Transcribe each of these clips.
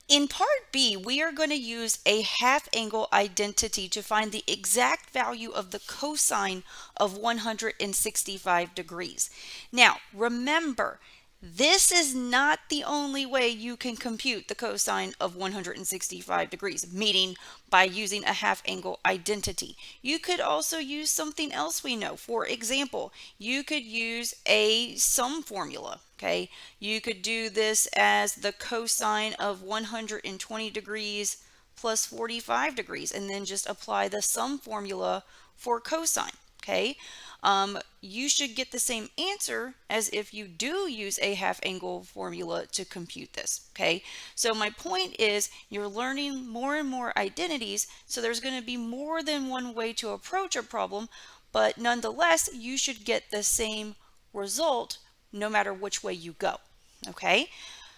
In part B, we are going to use a half angle identity to find the exact value of the cosine of 165 degrees. Now, remember, this is not the only way you can compute the cosine of 165 degrees, meaning by using a half angle identity. You could also use something else we know. For example, you could use a sum formula. Okay, you could do this as the cosine of 120 degrees plus 45 degrees, and then just apply the sum formula for cosine. Okay, you should get the same answer as if you do use a half angle formula to compute this. Okay, so my point is you're learning more and more identities, so there's going to be more than one way to approach a problem, but nonetheless, you should get the same result no matter which way you go. Okay,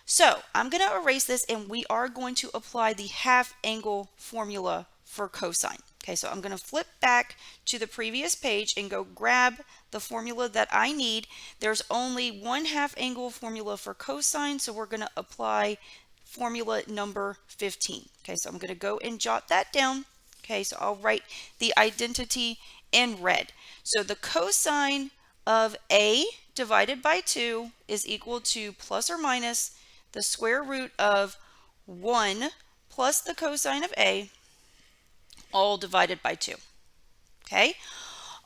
so I'm going to erase this and we are going to apply the half angle formula for cosine. Okay, so I'm going to flip back to the previous page and go grab the formula that I need. There's only one half angle formula for cosine, so we're going to apply formula number 15. Okay, so I'm going to go and jot that down. Okay, so I'll write the identity in red. So the cosine of A divided by 2 is equal to plus or minus the square root of 1 plus the cosine of A, all divided by 2. Okay?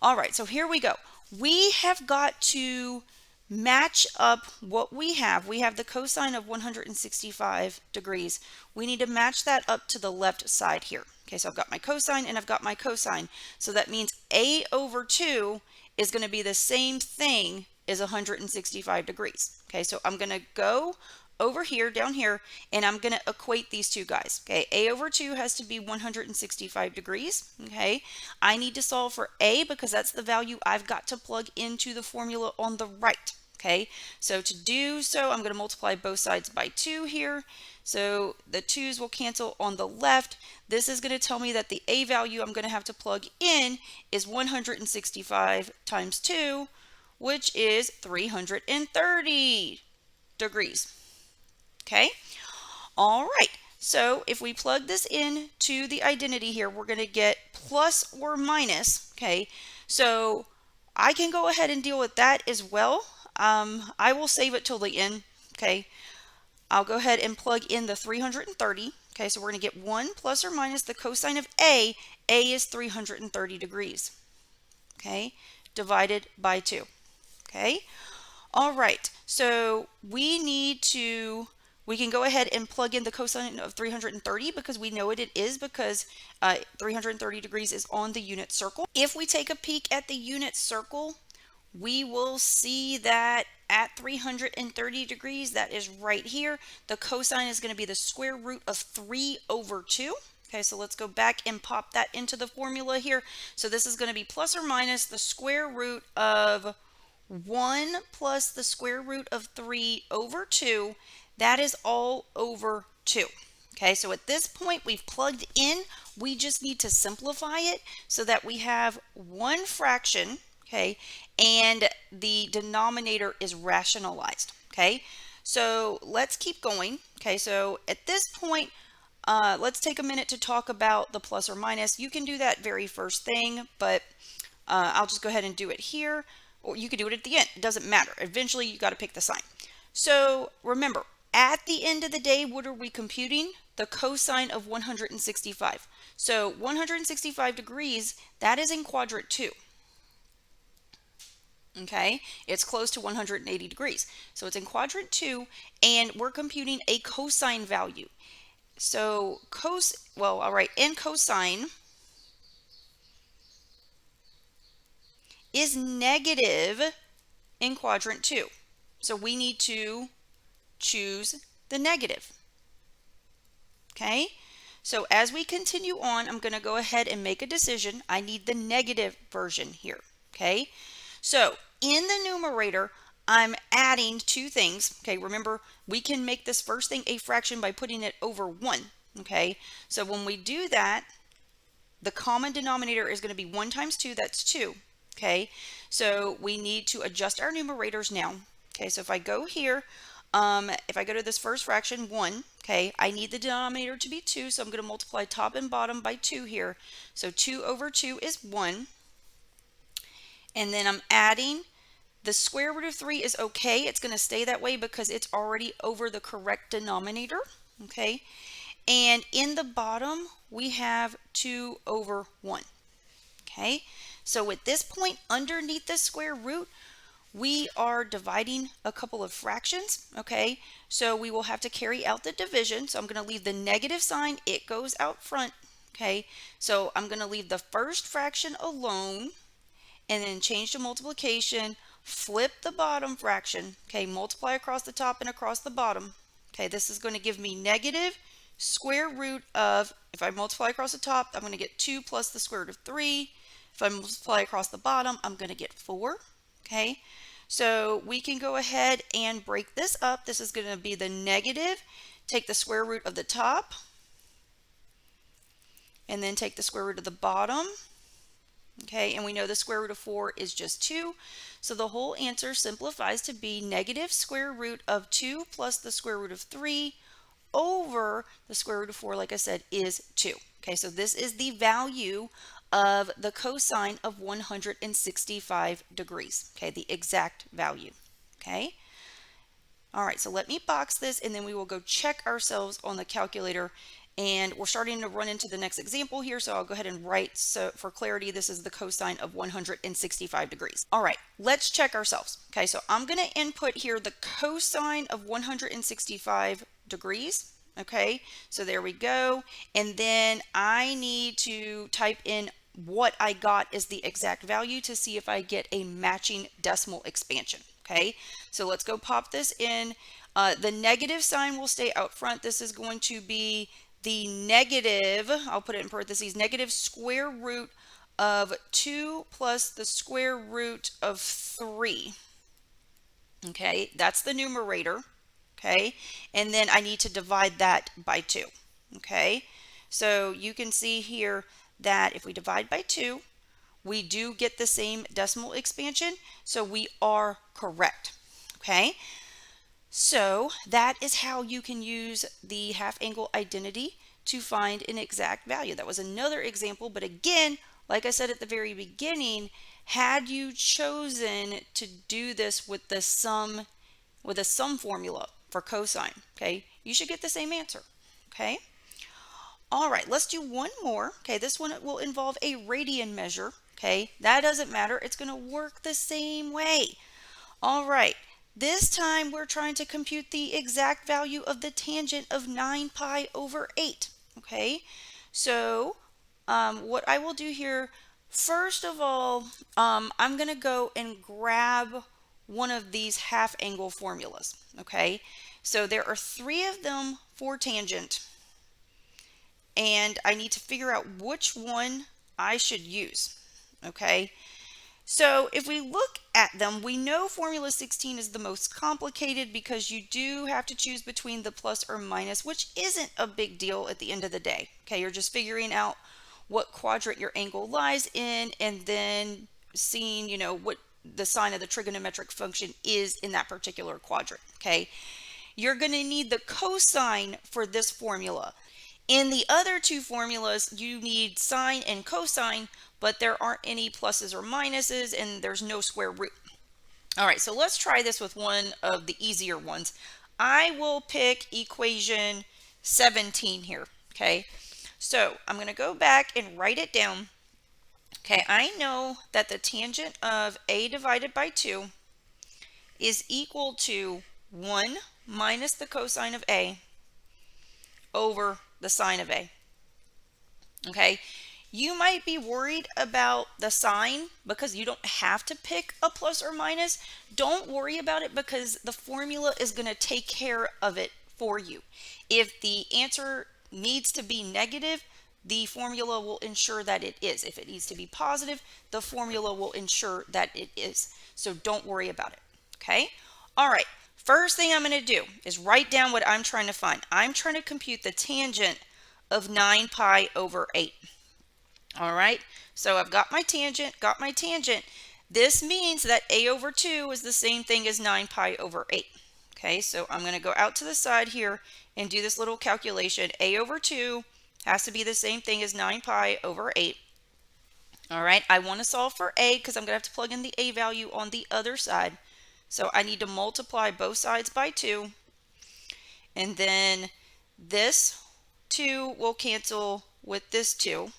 All right, so here we go. We have got to match up what we have. We have the cosine of 165 degrees. We need to match that up to the left side here. Okay, so I've got my cosine and I've got my cosine. So that means A over 2 is going to be the same thing as 165 degrees. Okay, so I'm going to go over here, down here, and I'm going to equate these two guys. Okay, A over 2 has to be 165 degrees. Okay, I need to solve for A because that's the value I've got to plug into the formula on the right. Okay, so to do so, I'm going to multiply both sides by 2 here. So the 2's will cancel on the left. This is going to tell me that the A value I'm going to have to plug in is 165 times 2, which is 330 degrees. Okay, all right, so if we plug this in to the identity here, we're going to get plus or minus. Okay, so I can go ahead and deal with that as well. I will save it till the end. Okay, I'll go ahead and plug in the 330. Okay, so we're going to get 1 plus or minus the cosine of A. A is 330 degrees. Okay, divided by 2. Okay, all right, so we can go ahead and plug in the cosine of 330 because we know what it is because 330 degrees is on the unit circle. If we take a peek at the unit circle, we will see that at 330 degrees, that is right here, the cosine is going to be the square root of 3 over 2. Okay, so let's go back and pop that into the formula here. So this is going to be plus or minus the square root of 1 plus the square root of 3 over 2. That is all over 2. Okay, so at this point we've plugged in. We just need to simplify it so that we have one fraction, okay, and the denominator is rationalized. Okay, so let's keep going. Okay, so at this point, let's take a minute to talk about the plus or minus. You can do that very first thing, but I'll just go ahead and do it here, or you could do it at the end. It doesn't matter. Eventually, you got to pick the sign. So remember, at the end of the day, what are we computing? The cosine of 165. So 165 degrees, that is in quadrant 2. Okay, it's close to 180 degrees. So it's in quadrant 2, and we're computing a cosine value. So all right, and cosine is negative in quadrant 2. So we need to choose the negative. Okay, so as we continue on, I'm going to go ahead and make a decision. I need the negative version here. Okay, so in the numerator, I'm adding two things. Okay, remember, we can make this first thing a fraction by putting it over 1. Okay, so when we do that, the common denominator is going to be 1 times 2, that's 2. Okay, so we need to adjust our numerators now. Okay, so if I go here, if I go to this first fraction, 1, okay, I need the denominator to be 2, so I'm going to multiply top and bottom by 2 here. So 2 over 2 is 1. And then I'm adding the square root of 3 is okay. It's going to stay that way because it's already over the correct denominator, okay? And in the bottom, we have 2 over 1, okay? So at this point, underneath the square root, we are dividing a couple of fractions, okay? So we will have to carry out the division. So I'm going to leave the negative sign. It goes out front, okay? So I'm going to leave the first fraction alone and then change to multiplication, flip the bottom fraction, okay? Multiply across the top and across the bottom, okay? This is going to give me negative square root of, if I multiply across the top, I'm going to get 2 plus the square root of 3. If I multiply across the bottom, I'm going to get 4, okay? So we can go ahead and break this up. This is going to be the negative. Take the square root of the top, and then take the square root of the bottom. Okay, and we know the square root of 4 is just 2. So the whole answer simplifies to be negative square root of 2 plus the square root of 3 over the square root of 4, like I said, is 2. Okay, so this is the value of the cosine of 165 degrees. Okay, the exact value. Okay. All right, so let me box this and then we will go check ourselves on the calculator. And we're starting to run into the next example here, so I'll go ahead and write, so for clarity, this is the cosine of 165 degrees. All right, let's check ourselves. Okay, so I'm going to input here the cosine of 165 degrees. Okay, so there we go. And then I need to type in what I got is the exact value to see if I get a matching decimal expansion. Okay, so let's go pop this in. The negative sign will stay out front. This is going to be the negative, I'll put it in parentheses, negative square root of 2 plus the square root of 3. Okay, that's the numerator. Okay, and then I need to divide that by 2. Okay, so you can see here that if we divide by 2, we do get the same decimal expansion, so we are correct. Okay. So that is how you can use the half angle identity to find an exact value. That was another example, but again, like I said at the very beginning, had you chosen to do this with the sum, with a sum formula for cosine, okay, you should get the same answer, okay? All right, let's do one more. Okay, this one will involve a radian measure, okay? That doesn't matter. It's going to work the same way. All right. This time we're trying to compute the exact value of the tangent of 9 pi over 8. Okay, so what I will do here, first of all, I'm going to go and grab one of these half angle formulas. Okay, so there are 3 of them for tangent, and I need to figure out which one I should use. Okay. So if we look at them, we know formula 16 is the most complicated because you do have to choose between the plus or minus, which isn't a big deal at the end of the day. Okay, you're just figuring out what quadrant your angle lies in and then seeing, you know, what the sign of the trigonometric function is in that particular quadrant. Okay, you're going to need the cosine for this formula. In the other 2 formulas, you need sine and cosine, but there aren't any pluses or minuses and there's no square root. All right, so let's try this with one of the easier ones. I will pick equation 17 here, okay? So I'm going to go back and write it down. Okay, I know that the tangent of a divided by 2 is equal to 1 minus the cosine of a over the sine of a. Okay, you might be worried about the sign because you don't have to pick a plus or minus. Don't worry about it because the formula is going to take care of it for you. If the answer needs to be negative, the formula will ensure that it is. If it needs to be positive, the formula will ensure that it is. So don't worry about it. Okay, all right. First thing I'm going to do is write down what I'm trying to find. I'm trying to compute the tangent of 9 pi over 8. All right, so I've got my tangent, This means that a over 2 is the same thing as 9 pi over 8. Okay, so I'm going to go out to the side here and do this little calculation. A over 2 has to be the same thing as 9 pi over 8. All right, I want to solve for a because I'm going to have to plug in the a value on the other side. So I need to multiply both sides by 2. And then this 2 will cancel with this 2.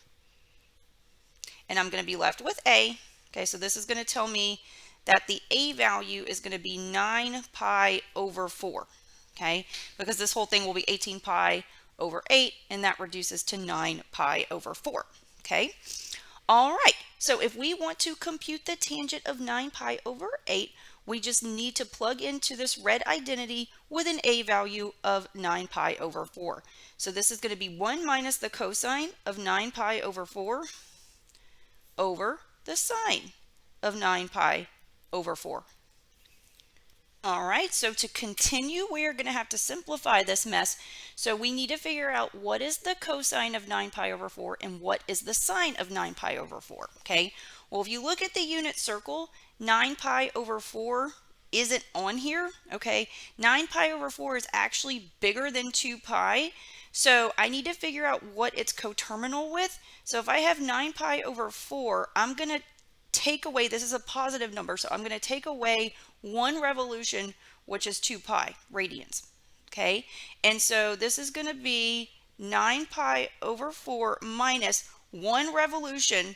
And I'm going to be left with a. Okay, so this is going to tell me that the a value is going to be 9 pi over 4. Okay, because this whole thing will be 18 pi over 8, and that reduces to 9 pi over 4. Okay, all right, so if we want to compute the tangent of 9 pi over 8, we just need to plug into this red identity with an a value of 9 pi over 4. So this is going to be 1 minus the cosine of 9 pi over 4 over the sine of 9 pi over 4. All right, so to continue, we're going to have to simplify this mess. So we need to figure out what is the cosine of 9 pi over 4 and what is the sine of 9 pi over 4, okay? Well, if you look at the unit circle, 9 pi over 4 isn't on here, okay? 9 pi over 4 is actually bigger than 2 pi, so I need to figure out what it's coterminal with. So if I have 9 pi over 4, I'm going to take away, this is a positive number, so I'm going to take away 1 revolution, which is 2 pi radians, okay? And so this is going to be 9 pi over 4 minus 1 revolution,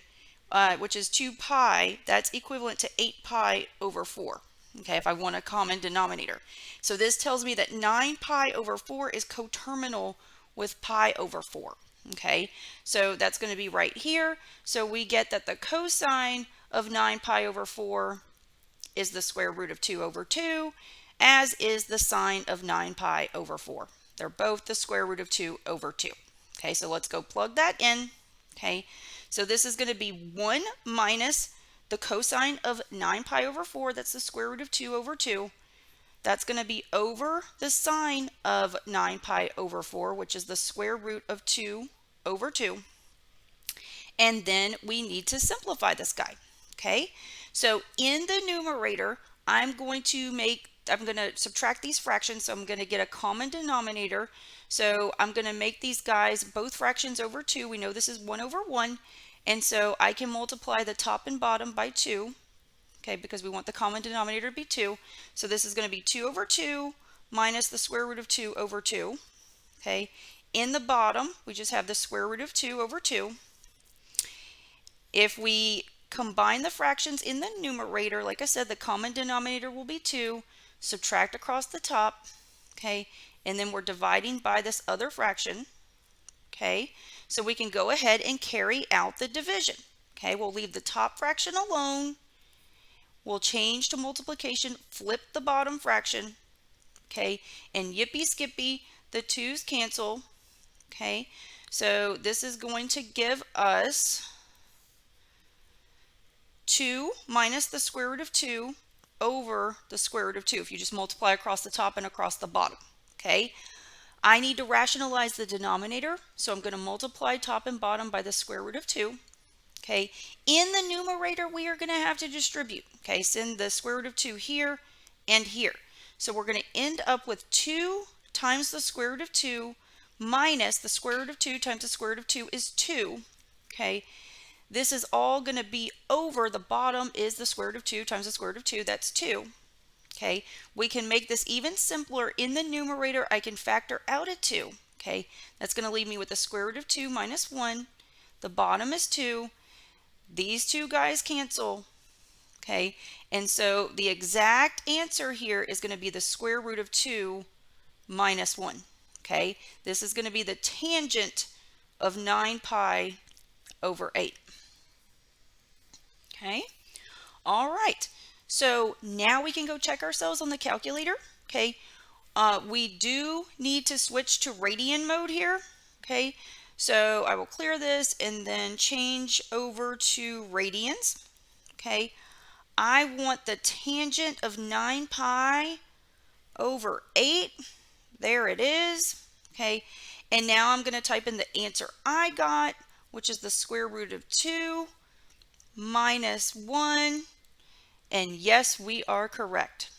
which is 2 pi. That's equivalent to 8 pi over 4, okay, if I want a common denominator. So this tells me that 9 pi over 4 is coterminal with pi over 4, okay? So that's going to be right here. So we get that the cosine of 9 pi over 4 is the square root of 2 over 2, as is the sine of 9 pi over 4. They're both the square root of 2 over 2. Okay, so let's go plug that in. Okay, so this is going to be 1 minus the cosine of 9 pi over 4, that's the square root of 2 over 2. That's going to be over the sine of 9 pi over 4, which is the square root of 2 over 2. And then we need to simplify this guy. Okay, so in the numerator, I'm going to subtract these fractions, so I'm going to get a common denominator. So I'm going to make these guys both fractions over 2. We know this is 1 over 1, and so I can multiply the top and bottom by 2, okay, because we want the common denominator to be 2. So this is going to be 2 over 2 minus the square root of 2 over 2, okay. In the bottom, we just have the square root of 2 over 2. If we combine the fractions in the numerator, like I said, the common denominator will be 2, subtract across the top, okay, and then we're dividing by this other fraction, okay, so we can go ahead and carry out the division, okay. We'll leave the top fraction alone, we'll change to multiplication, flip the bottom fraction, okay, and yippee skippy, the 2's cancel, okay, so this is going to give us 2 minus the square root of 2 over the square root of 2 if you just multiply across the top and across the bottom, okay? I need to rationalize the denominator, so I'm going to multiply top and bottom by the square root of 2, okay? In the numerator, we are going to have to distribute, okay? Send the square root of 2 here and here. So we're going to end up with 2 times the square root of 2 minus the square root of 2 times the square root of 2 is 2, okay? This is all going to be over, the bottom is the square root of 2 times the square root of 2, that's 2. Okay, we can make this even simpler. In the numerator, I can factor out a 2. Okay, that's going to leave me with the square root of 2 minus 1. The bottom is 2. These two guys cancel. Okay, and so the exact answer here is going to be the square root of 2 minus 1. Okay, this is going to be the tangent of 9 pi over 8. Okay, all right, so now we can go check ourselves on the calculator. Okay, we do need to switch to radian mode here. Okay, so I will clear this and then change over to radians. Okay, I want the tangent of 9 pi over 8. There it is. Okay, and now I'm going to type in the answer I got, which is the square root of 2 minus 1, and yes, we are correct.